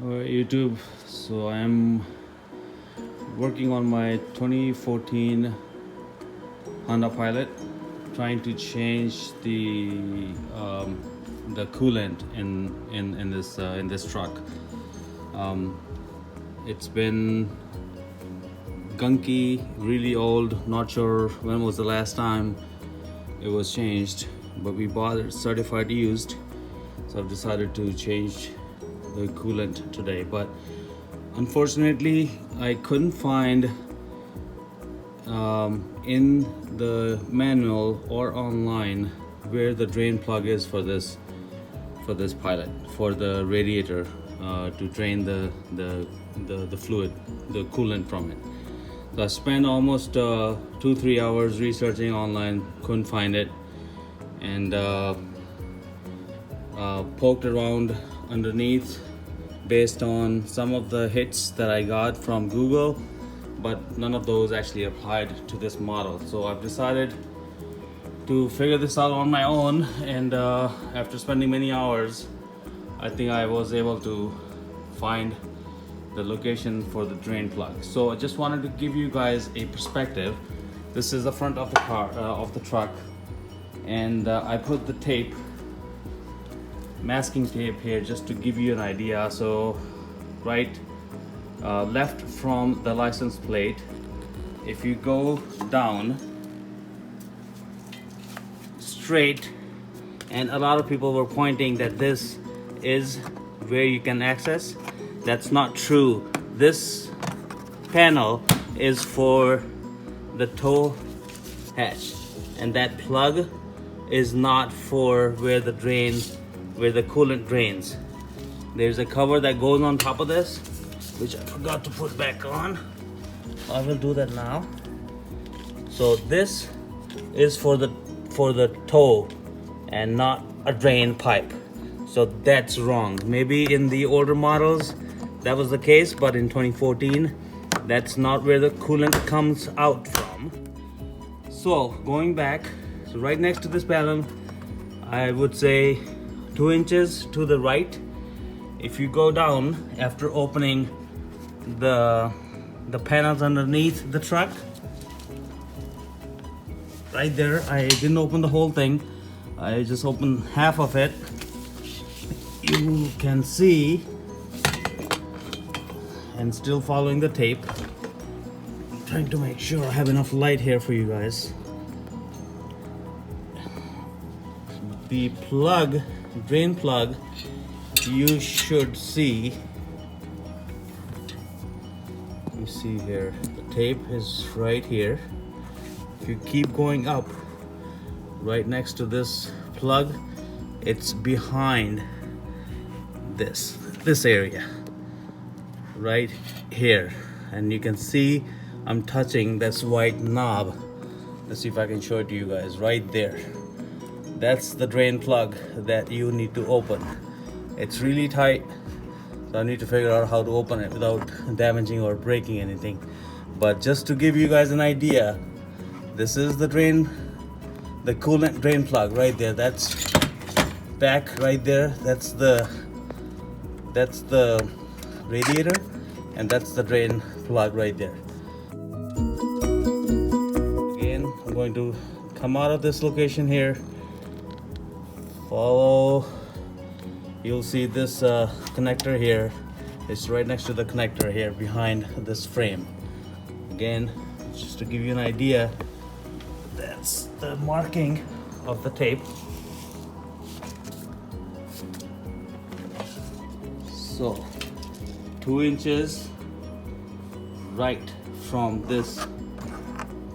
YouTube. So I'm working on my 2014 Honda Pilot, trying to change the coolant in this truck. It's been gunky, really old. Not sure when was the last time it was changed, but we bought it certified used. So I've decided to change the coolant today, but unfortunately I couldn't find in the manual or online where the drain plug is for this Pilot, for the radiator, to drain the fluid, the coolant from it. So I spent almost 2-3 hours researching online, couldn't find it, and poked around underneath based on some of the hits that I got from Google, but none of those actually applied to this model. So I've decided to figure this out on my own, and after spending many hours, I think I was able to find the location for the drain plug. So I just wanted to give you guys a perspective. This is the front of the car, of the truck, and I put the tape, masking tape here, just to give you an idea. So right left from the license plate, if you go down straight, and a lot of people were pointing that this is where you can access. That's not true. This panel is for the tow hatch, and that plug is not for where the coolant drains. There's a cover that goes on top of this, which I forgot to put back on. I will do that now. So this is for the tow and not a drain pipe. So that's wrong. Maybe in the older models that was the case, but in 2014 that's not where the coolant comes out from. So going back, so right next to this panel, I would say 2 inches to the right. If you go down after opening the panels underneath the truck, right there, I didn't open the whole thing, I just opened half of it. You can see, and still following the tape, I'm trying to make sure I have enough light here for you guys. The plug, drain plug, you should see, you see here, the tape is right here. If you keep going up, right next to this plug, it's behind this area right here, and you can see I'm touching this white knob. Let's see if I can show it to you guys. Right there, that's the drain plug that you need to open. It's really tight, so I need to figure out how to open it without damaging or breaking anything. But just to give you guys an idea, this is the coolant drain plug right there. That's back right there. That's the radiator, and that's the drain plug right there. Again, I'm going to come out of this location here, follow. You'll see this connector here. It's right next to the connector here behind this frame. Again, just to give you an idea, that's the marking of the tape. So 2 inches right from this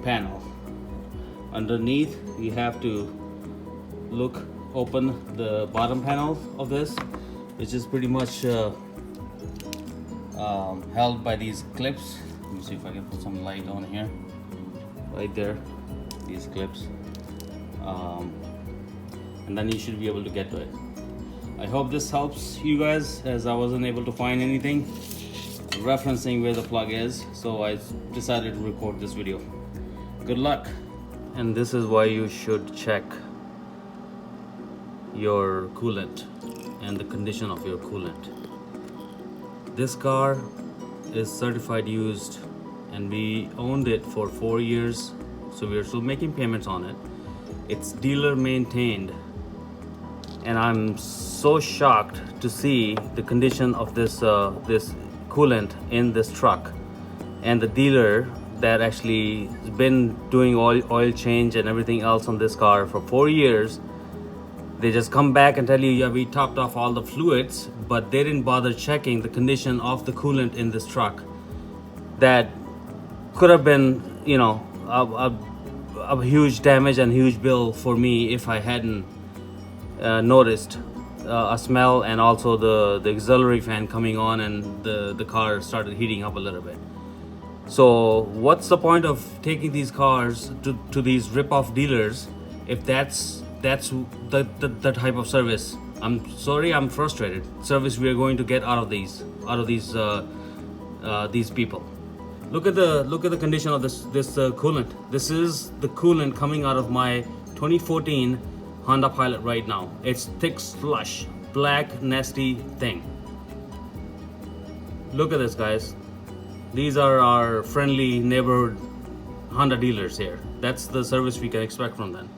panel. Underneath, you have to open the bottom panel of this, which is pretty much held by these clips. Let me see if I can put some light on here. Right there, these clips, and then you should be able to get to it. I hope this helps you guys, as I wasn't able to find anything referencing where the plug is, so I decided to record this video. Good luck. And this is why you should check your coolant and the condition of your coolant. This car is certified used, and we owned it for 4 years, so we are still making payments on it. It's dealer maintained, and I'm so shocked to see the condition of this this coolant in this truck. And the dealer that actually has been doing oil change and everything else on this car for 4 years, they just come back and tell you, yeah, we topped off all the fluids, but they didn't bother checking the condition of the coolant in this truck. That could have been, you know, a huge damage and huge bill for me if I hadn't noticed a smell, and also the auxiliary fan coming on, and the car started heating up a little bit. So what's the point of taking these cars to these rip-off dealers if that's the type of service? I'm sorry, I'm frustrated. Service we are going to get out of these people. Look at the condition of this coolant. This is the coolant coming out of my 2014 Honda Pilot right now. It's thick slush, black nasty thing. Look at this, guys. These are our friendly neighborhood Honda dealers here. That's the service we can expect from them.